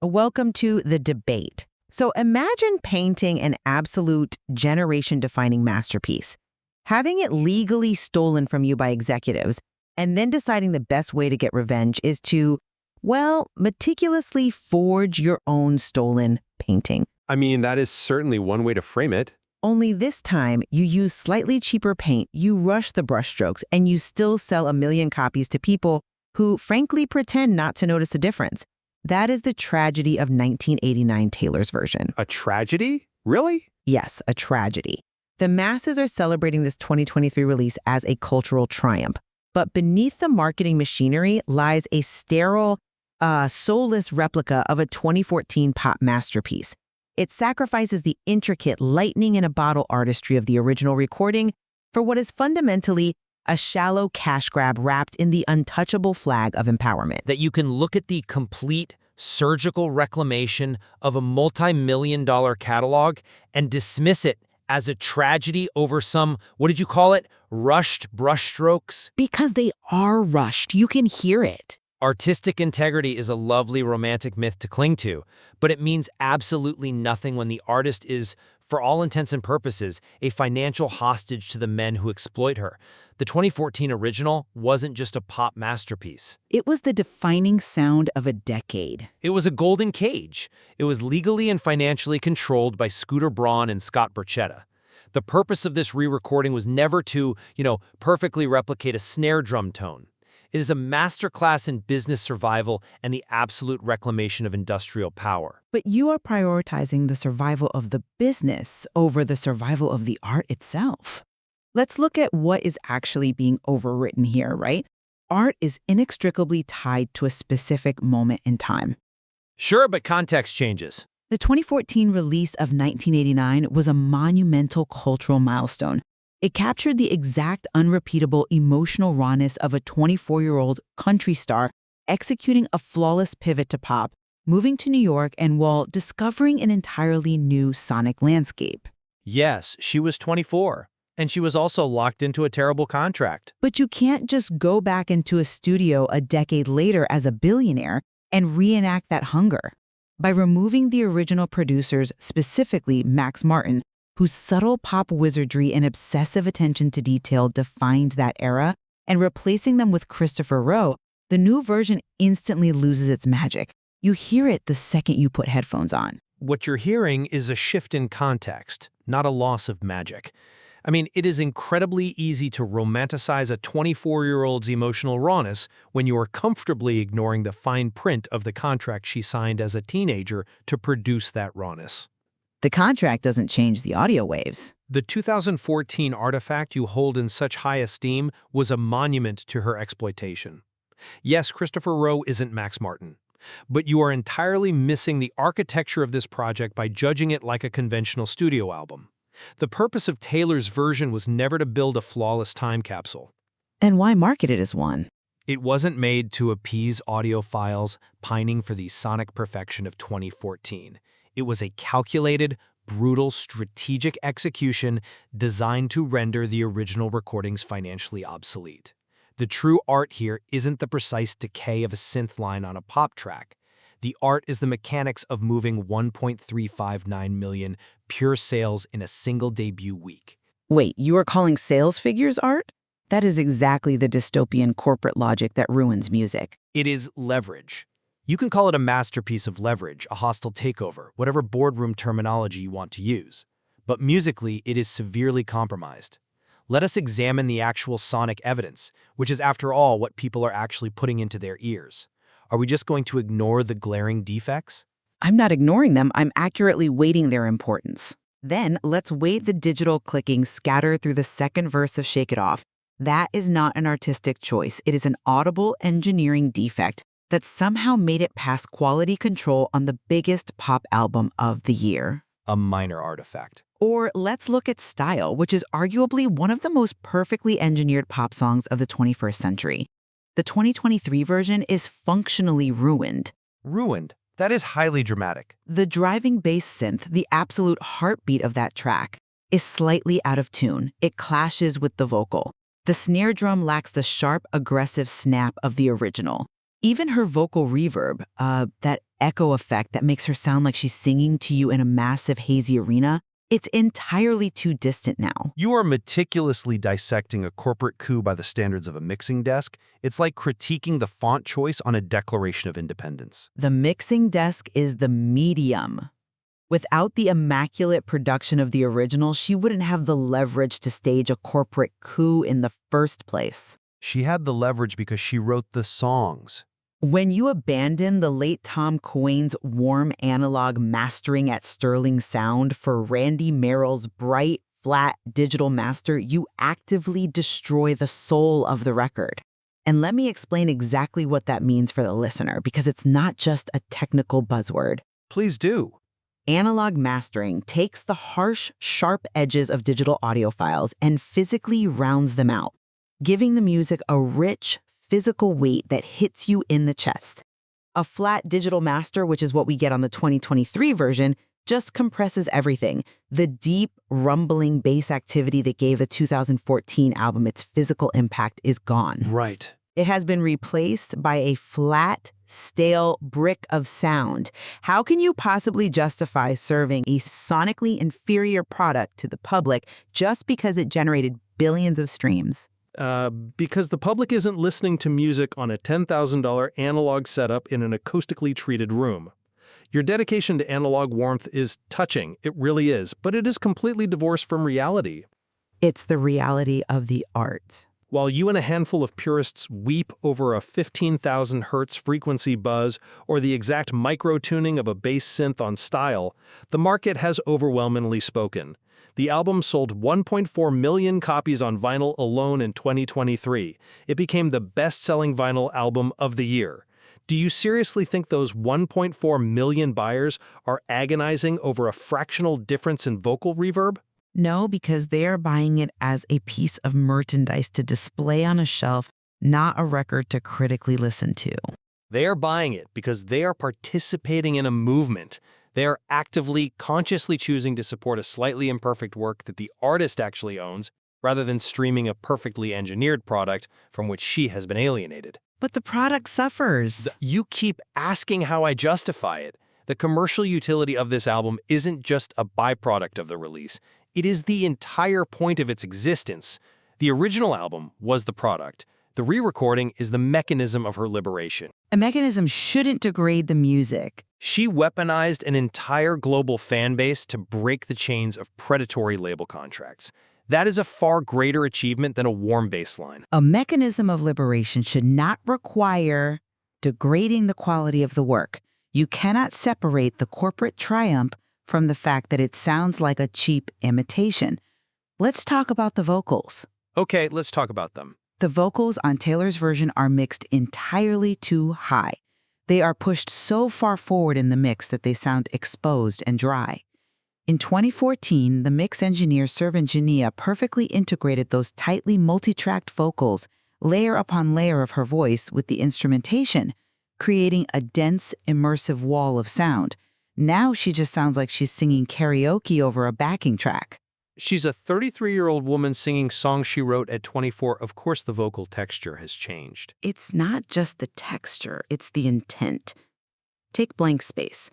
Welcome to the debate. So imagine painting an absolute generation-defining masterpiece, having it legally stolen from you by executives, and then deciding the best way to get revenge is to, well, meticulously forge your own stolen painting. I mean, that is certainly one way to frame it. Only this time, you use slightly cheaper paint, you rush the brushstrokes, and you still sell 1 million copies to people who frankly pretend not to notice a difference. That is the tragedy of 1989 Taylor's version. A tragedy? Really? Yes, a tragedy. The masses are celebrating this 2023 release as a cultural triumph, but beneath the marketing machinery lies a sterile, soulless replica of a 2014 pop masterpiece. It sacrifices the intricate lightning-in-a-bottle artistry of the original recording for what is fundamentally a shallow cash grab wrapped in the untouchable flag of empowerment. That you can look at the complete surgical reclamation of a multi-million-dollar catalog and dismiss it as a tragedy over some, what did you call it, rushed brushstrokes? Because they are rushed. You can hear it. Artistic integrity is a lovely romantic myth to cling to, but it means absolutely nothing when the artist is, for all intents and purposes, a financial hostage to the men who exploit her. The 2014 original wasn't just a pop masterpiece. It was the defining sound of a decade. It was a golden cage. It was legally and financially controlled by Scooter Braun and Scott Borchetta. The purpose of this re-recording was never to, perfectly replicate a snare drum tone. It is a masterclass in business survival and the absolute reclamation of industrial power. But you are prioritizing the survival of the business over the survival of the art itself. Let's look at what is actually being overwritten here, right? Art is inextricably tied to a specific moment in time. Sure, but context changes. The 2014 release of 1989 was a monumental cultural milestone. It captured the exact unrepeatable emotional rawness of a 24-year-old country star executing a flawless pivot to pop, moving to New York and while discovering an entirely new sonic landscape. Yes, she was 24, and she was also locked into a terrible contract. But you can't just go back into a studio a decade later as a billionaire and reenact that hunger. By removing the original producers, specifically Max Martin, whose subtle pop wizardry and obsessive attention to detail defined that era, and replacing them with Christopher Rowe, the new version instantly loses its magic. You hear it the second you put headphones on. What you're hearing is a shift in context, not a loss of magic. I mean, it is incredibly easy to romanticize a 24-year-old's emotional rawness when you are comfortably ignoring the fine print of the contract she signed as a teenager to produce that rawness. The contract doesn't change the audio waves. The 2014 artifact you hold in such high esteem was a monument to her exploitation. Yes, Christopher Rowe isn't Max Martin, but you are entirely missing the architecture of this project by judging it like a conventional studio album. The purpose of Taylor's version was never to build a flawless time capsule. Then why market it as one? It wasn't made to appease audiophiles pining for the sonic perfection of 2014. It was a calculated, brutal, strategic execution designed to render the original recordings financially obsolete. The true art here isn't the precise decay of a synth line on a pop track. The art is the mechanics of moving 1.359 million pure sales in a single debut week. Wait, you are calling sales figures art? That is exactly the dystopian corporate logic that ruins music. It is leverage. You can call it a masterpiece of leverage, a hostile takeover, whatever boardroom terminology you want to use. But musically, it is severely compromised. Let us examine the actual sonic evidence, which is, after all, what people are actually putting into their ears. Are we just going to ignore the glaring defects? I'm not ignoring them, I'm accurately weighting their importance. Then, let's weight the digital clicking scattered through the second verse of Shake It Off. That is not an artistic choice, it is an audible engineering defect that somehow made it past quality control on the biggest pop album of the year. A minor artifact. Or let's look at Style, which is arguably one of the most perfectly engineered pop songs of the 21st century. The 2023 version is functionally ruined. Ruined? That is highly dramatic. The driving bass synth, the absolute heartbeat of that track, is slightly out of tune. It clashes with the vocal. The snare drum lacks the sharp, aggressive snap of the original. Even her vocal reverb, that echo effect that makes her sound like she's singing to you in a massive hazy arena, it's entirely too distant now. You are meticulously dissecting a corporate coup by the standards of a mixing desk. It's like critiquing the font choice on a Declaration of Independence. The mixing desk is the medium. Without the immaculate production of the original, she wouldn't have the leverage to stage a corporate coup in the first place. She had the leverage because she wrote the songs. When you abandon the late Tom Coyne's warm analog mastering at Sterling Sound for Randy Merrill's bright, flat digital master, you actively destroy the soul of the record. And let me explain exactly what that means for the listener, because it's not just a technical buzzword. Please do. Analog mastering takes the harsh, sharp edges of digital audio files and physically rounds them out, giving the music a rich, physical weight that hits you in the chest. A flat digital master, which is what we get on the 2023 version, just compresses everything. The deep, rumbling bass activity that gave the 2014 album its physical impact is gone. Right. It has been replaced by a flat, stale brick of sound. How can you possibly justify serving a sonically inferior product to the public just because it generated billions of streams? Because the public isn't listening to music on a $10,000 analog setup in an acoustically treated room. Your dedication to analog warmth is touching, it really is, but it is completely divorced from reality. It's the reality of the art. While you and a handful of purists weep over a 15,000 hertz frequency buzz or the exact micro-tuning of a bass synth on Style, the market has overwhelmingly spoken. The album sold 1.4 million copies on vinyl alone in 2023. It became the best-selling vinyl album of the year. Do you seriously think those 1.4 million buyers are agonizing over a fractional difference in vocal reverb? No, because they are buying it as a piece of merchandise to display on a shelf, not a record to critically listen to. They are buying it because they are participating in a movement. They are actively, consciously choosing to support a slightly imperfect work that the artist actually owns, rather than streaming a perfectly engineered product from which she has been alienated. But the product suffers. You keep asking how I justify it. The commercial utility of this album isn't just a byproduct of the release. It is the entire point of its existence. The original album was the product. The re-recording is the mechanism of her liberation. A mechanism shouldn't degrade the music. She weaponized an entire global fan base to break the chains of predatory label contracts. That is a far greater achievement than a warm bass line. A mechanism of liberation should not require degrading the quality of the work. You cannot separate the corporate triumph from the fact that it sounds like a cheap imitation. Let's talk about the vocals. Okay, let's talk about them. The vocals on Taylor's version are mixed entirely too high. They are pushed so far forward in the mix that they sound exposed and dry. In 2014, the mix engineer Servan Jania perfectly integrated those tightly multi-tracked vocals, layer upon layer of her voice, with the instrumentation, creating a dense, immersive wall of sound. Now she just sounds like she's singing karaoke over a backing track. She's a 33-year-old woman singing songs she wrote at 24. Of course, the vocal texture has changed. It's not just the texture, it's the intent. Take Blank Space.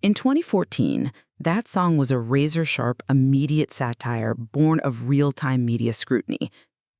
In 2014, that song was a razor-sharp, immediate satire born of real-time media scrutiny.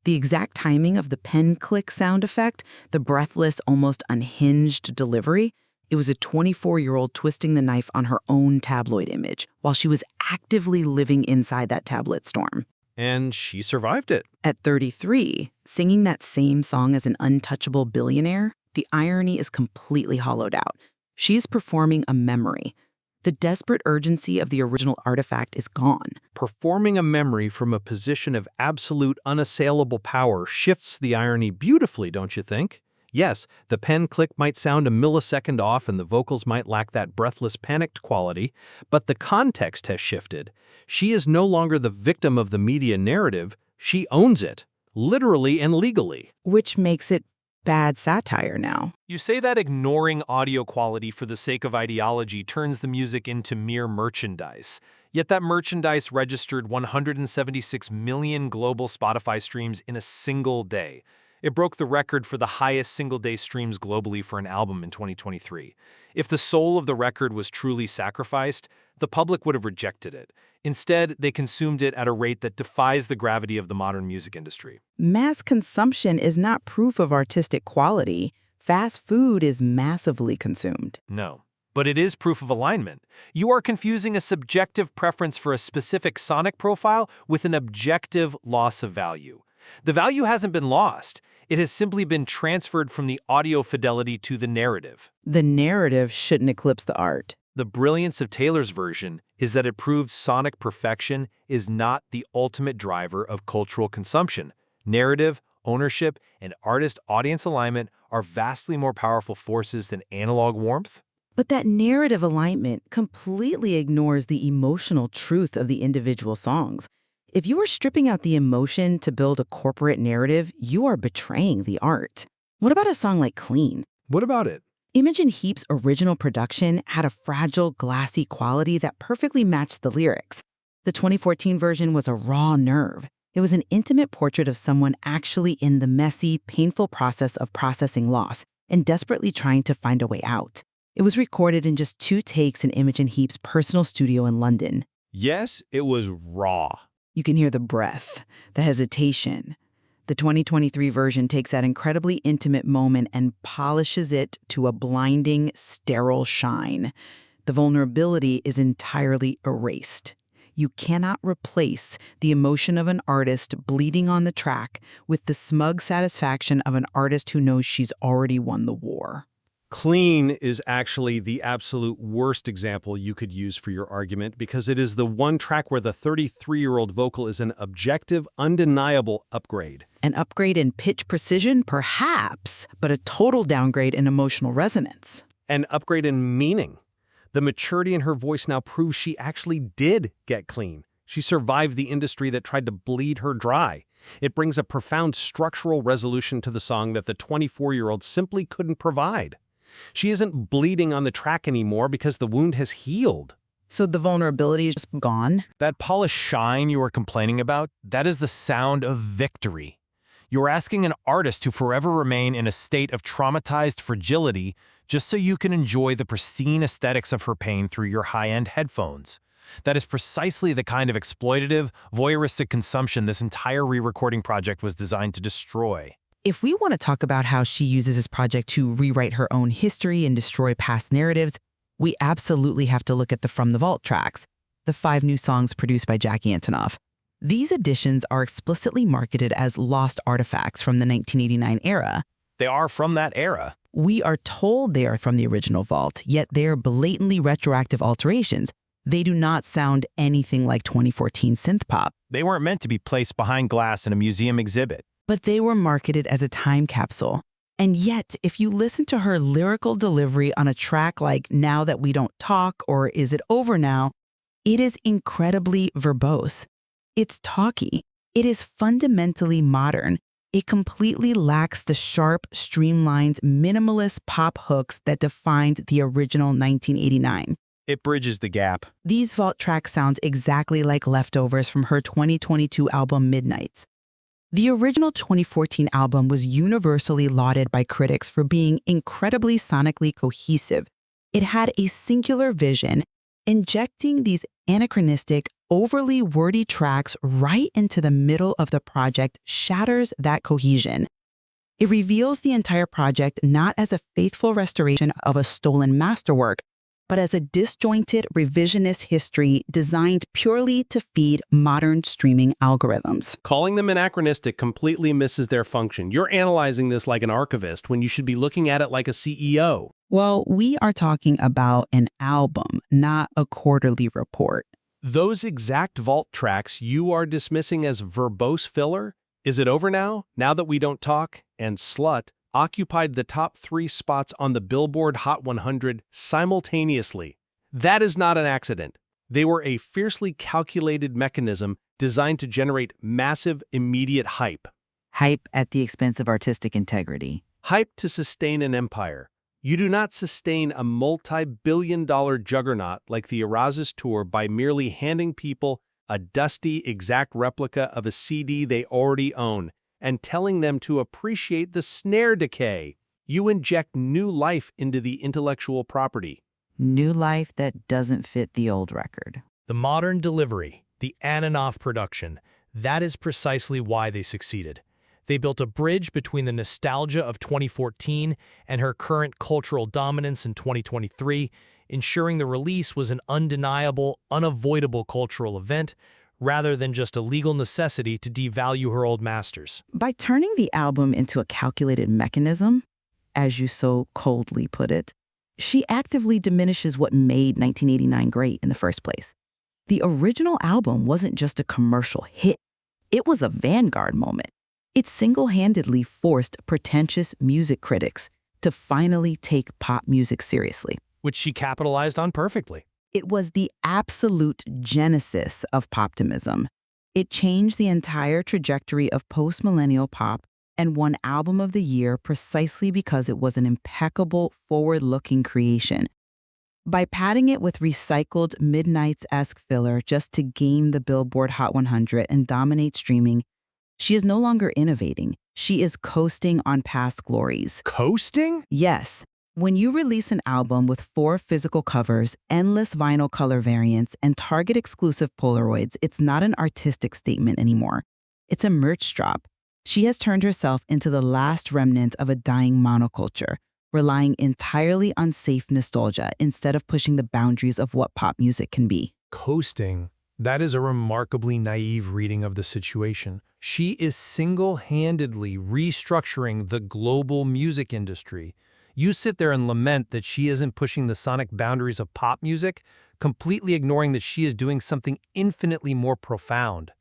The exact timing of the pen click sound effect, the breathless, almost unhinged delivery, it was a 24-year-old twisting the knife on her own tabloid image while she was actively living inside that tablet storm. And she survived it. At 33, singing that same song as an untouchable billionaire, the irony is completely hollowed out. She is performing a memory. The desperate urgency of the original artifact is gone. Performing a memory from a position of absolute unassailable power shifts the irony beautifully, don't you think? Yes, the pen click might sound a millisecond off and the vocals might lack that breathless, panicked quality, but the context has shifted. She is no longer the victim of the media narrative. She owns it, literally and legally. Which makes it bad satire now. You say that ignoring audio quality for the sake of ideology turns the music into mere merchandise. Yet that merchandise registered 176 million global Spotify streams in a single day. It broke the record for the highest single-day streams globally for an album in 2023. If the soul of the record was truly sacrificed, the public would have rejected it. Instead, they consumed it at a rate that defies the gravity of the modern music industry. Mass consumption is not proof of artistic quality. Fast food is massively consumed. No. But it is proof of alignment. You are confusing a subjective preference for a specific sonic profile with an objective loss of value. The value hasn't been lost. It has simply been transferred from the audio fidelity to the narrative. The narrative shouldn't eclipse the art. The brilliance of Taylor's version is that it proves sonic perfection is not the ultimate driver of cultural consumption. Narrative, ownership, and artist-audience alignment are vastly more powerful forces than analog warmth. But that narrative alignment completely ignores the emotional truth of the individual songs. If you are stripping out the emotion to build a corporate narrative, you are betraying the art. What about a song like Clean? What about it? Imogen Heap's original production had a fragile, glassy quality that perfectly matched the lyrics. The 2014 version was a raw nerve. It was an intimate portrait of someone actually in the messy, painful process of processing loss and desperately trying to find a way out. It was recorded in just 2 takes in Imogen Heap's personal studio in London. Yes, it was raw. You can hear the breath, the hesitation. The 2023 version takes that incredibly intimate moment and polishes it to a blinding, sterile shine. The vulnerability is entirely erased. You cannot replace the emotion of an artist bleeding on the track with the smug satisfaction of an artist who knows she's already won the war. Clean is actually the absolute worst example you could use for your argument because it is the one track where the 33-year-old vocal is an objective, undeniable upgrade. An upgrade in pitch precision, perhaps, but a total downgrade in emotional resonance. An upgrade in meaning. The maturity in her voice now proves she actually did get clean. She survived the industry that tried to bleed her dry. It brings a profound structural resolution to the song that the 24-year-old simply couldn't provide. She isn't bleeding on the track anymore because the wound has healed. So the vulnerability is just gone? That polished shine you are complaining about, that is the sound of victory. You're asking an artist to forever remain in a state of traumatized fragility just so you can enjoy the pristine aesthetics of her pain through your high-end headphones. That is precisely the kind of exploitative, voyeuristic consumption this entire re-recording project was designed to destroy. If we want to talk about how she uses this project to rewrite her own history and destroy past narratives, we absolutely have to look at the From the Vault tracks, the 5 new songs produced by Jackie Antonoff. These additions are explicitly marketed as lost artifacts from the 1989 era. They are from that era. We are told they are from the original Vault, yet they are blatantly retroactive alterations. They do not sound anything like 2014 synth pop. They weren't meant to be placed behind glass in a museum exhibit. But they were marketed as a time capsule. And yet, if you listen to her lyrical delivery on a track like Now That We Don't Talk or Is It Over Now, it is incredibly verbose. It's talky. It is fundamentally modern. It completely lacks the sharp, streamlined, minimalist pop hooks that defined the original 1989. It bridges the gap. These Vault tracks sound exactly like leftovers from her 2022 album Midnights. The original 2014 album was universally lauded by critics for being incredibly sonically cohesive. It had a singular vision. Injecting these anachronistic, overly wordy tracks right into the middle of the project shatters that cohesion. It reveals the entire project not as a faithful restoration of a stolen masterwork, but as a disjointed revisionist history designed purely to feed modern streaming algorithms. Calling them anachronistic completely misses their function. You're analyzing this like an archivist when you should be looking at it like a CEO. Well, we are talking about an album, not a quarterly report. Those exact Vault tracks you are dismissing as verbose filler, Is It Over Now, Now That We Don't Talk, and Slut, occupied the top 3 spots on the Billboard Hot 100 simultaneously. That is not an accident. They were a fiercely calculated mechanism designed to generate massive, immediate hype. Hype at the expense of artistic integrity. Hype to sustain an empire. You do not sustain a multi-billion-dollar juggernaut like the Erasmus Tour by merely handing people a dusty, exact replica of a CD they already own. and telling them to appreciate the snare decay. You inject new life into the intellectual property. New life that doesn't fit the old record. The modern delivery, the Ananoff production, that is precisely why they succeeded. They built a bridge between the nostalgia of 2014 and her current cultural dominance in 2023, ensuring the release was an undeniable, unavoidable cultural event, rather than just a legal necessity to devalue her old masters. By turning the album into a calculated mechanism, as you so coldly put it, she actively diminishes what made 1989 great in the first place. The original album wasn't just a commercial hit. It was a vanguard moment. It single-handedly forced pretentious music critics to finally take pop music seriously. Which she capitalized on perfectly. It was the absolute genesis of poptimism. It changed the entire trajectory of post-millennial pop and won Album of the Year precisely because it was an impeccable, forward-looking creation. By padding it with recycled Midnights-esque filler just to game the Billboard Hot 100 and dominate streaming, she is no longer innovating. She is coasting on past glories. Coasting? Yes. When you release an album with 4 physical covers, endless vinyl color variants, and Target-exclusive Polaroids, it's not an artistic statement anymore. It's a merch drop. She has turned herself into the last remnant of a dying monoculture, relying entirely on safe nostalgia instead of pushing the boundaries of what pop music can be. Coasting. That is a remarkably naive reading of the situation. She is single-handedly restructuring the global music industry. You sit there and lament that she isn't pushing the sonic boundaries of pop music, completely ignoring that she is doing something infinitely more profound.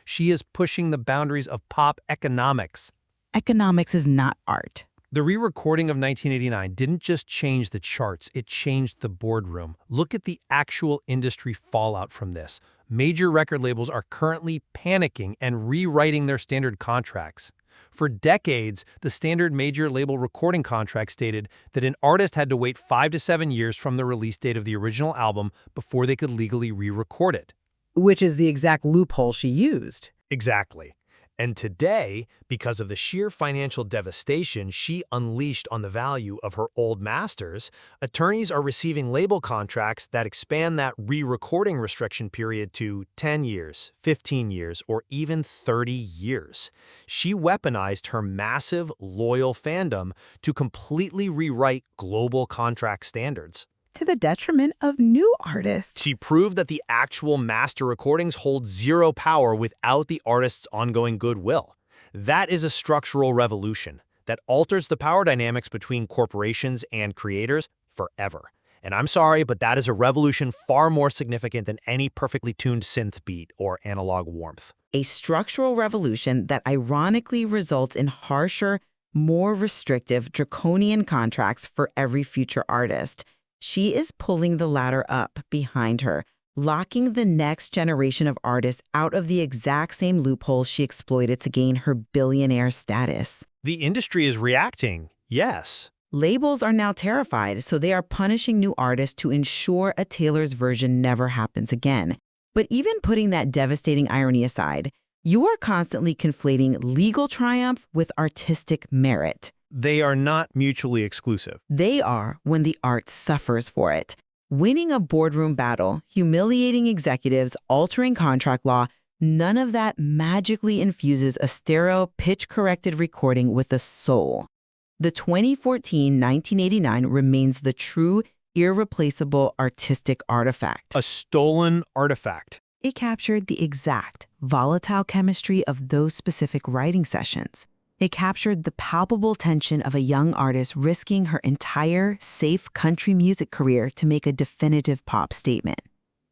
She is pushing the boundaries of pop economics. Economics is not art. The re-recording of 1989 didn't just change the charts, it changed the boardroom. Look at the actual industry fallout from this. Major record labels are currently panicking and rewriting their standard contracts. For decades, the standard major label recording contract stated that an artist had to wait 5 to 7 years from the release date of the original album before they could legally re-record it. Which is the exact loophole she used. Exactly. And today, because of the sheer financial devastation she unleashed on the value of her old masters, attorneys are receiving label contracts that expand that re-recording restriction period to 10 years, 15 years, or even 30 years. She weaponized her massive, loyal fandom to completely rewrite global contract standards. To the detriment of new artists. She proved that the actual master recordings hold zero power without the artist's ongoing goodwill. That is a structural revolution that alters the power dynamics between corporations and creators forever. And I'm sorry, but that is a revolution far more significant than any perfectly tuned synth beat or analog warmth. A structural revolution that ironically results in harsher, more restrictive, draconian contracts for every future artist. She is pulling the ladder up behind her, locking the next generation of artists out of the exact same loopholes she exploited to gain her billionaire status. The industry is reacting, yes. Labels are now terrified, so they are punishing new artists to ensure a Taylor's version never happens again. But even putting that devastating irony aside, you are constantly conflating legal triumph with artistic merit. They are not mutually exclusive. They are when the art suffers for it. Winning a boardroom battle, humiliating executives, altering contract law, none of that magically infuses a stereo, pitch-corrected recording with a soul. The 2014 1989 remains the true, irreplaceable artistic artifact. A stolen artifact. It captured the exact, volatile chemistry of those specific writing sessions. It captured the palpable tension of a young artist risking her entire safe country music career to make a definitive pop statement.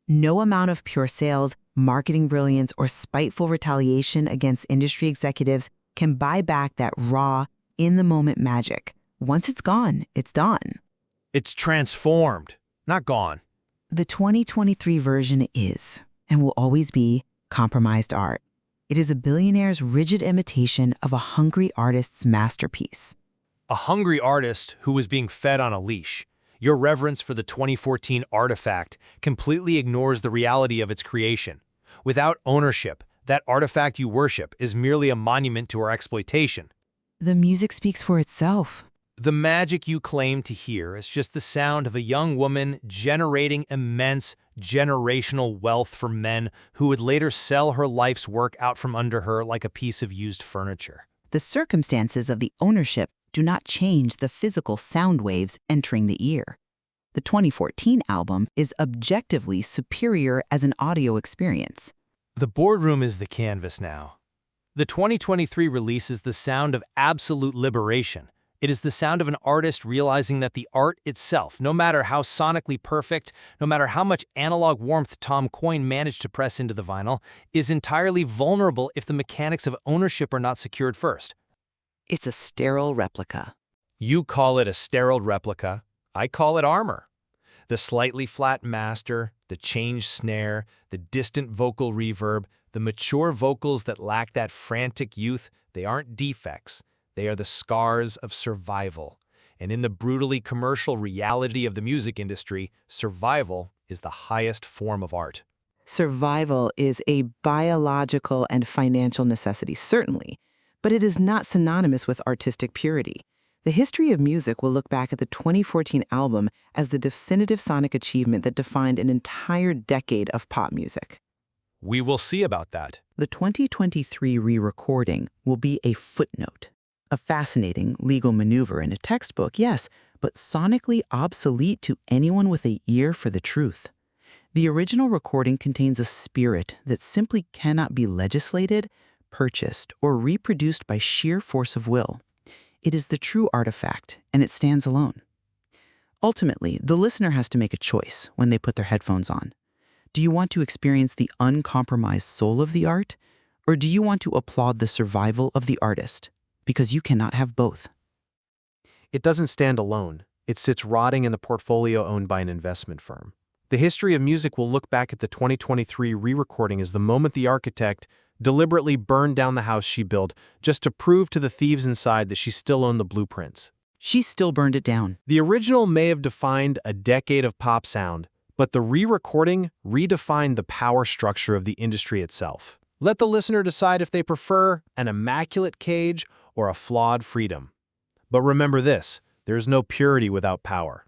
No amount of pure sales, marketing brilliance, or spiteful retaliation against industry executives can buy back that raw, in-the-moment magic. Once it's gone, it's done. It's transformed, not gone. The 2023 version is, and will always be, compromised art. It is a billionaire's rigid imitation of a hungry artist's masterpiece. A hungry artist who was being fed on a leash. Your reverence for the 2014 artifact completely ignores the reality of its creation. Without ownership, That artifact you worship is merely a monument to our exploitation. The music speaks for itself. The magic you claim to hear is just the sound of a young woman generating immense generational wealth for men who would later sell her life's work out from under her like a piece of used furniture. The circumstances of the ownership do not change the physical sound waves entering the ear. The 2014 album is objectively superior as an audio experience. The boardroom is the canvas now. The 2023 release is the sound of absolute liberation. It is the sound of an artist realizing that the art itself, no matter how sonically perfect, no matter how much analog warmth Tom Coyne managed to press into the vinyl, is entirely vulnerable if the mechanics of ownership are not secured first. It's a sterile replica. You call it a sterile replica. I call it armor. The slightly flat master, the changed snare, the distant vocal reverb, the mature vocals that lack that frantic youth, they aren't defects. They are the scars of survival. And in the brutally commercial reality of the music industry, survival is the highest form of art. Survival is a biological and financial necessity, certainly, but it is not synonymous with artistic purity. The history of music will look back at the 2014 album as the definitive sonic achievement that defined an entire decade of pop music. We will see about that. The 2023 re-recording will be a footnote. A fascinating legal maneuver in a textbook, yes, but sonically obsolete to anyone with an ear for the truth. The original recording contains a spirit that simply cannot be legislated, purchased, or reproduced by sheer force of will. It is the true artifact, and it stands alone. Ultimately, the listener has to make a choice when they put their headphones on. Do you want to experience the uncompromised soul of the art, or do you want to applaud the survival of the artist? Because you cannot have both. It doesn't stand alone. It sits rotting in the portfolio owned by an investment firm. The history of music will look back at the 2023 re-recording as the moment the architect deliberately burned down the house she built just to prove to the thieves inside that she still owned the blueprints. She still burned it down. The original may have defined a decade of pop sound, but the re-recording redefined the power structure of the industry itself. Let the listener decide if they prefer an immaculate cage or a flawed freedom. But remember this, there's no purity without power.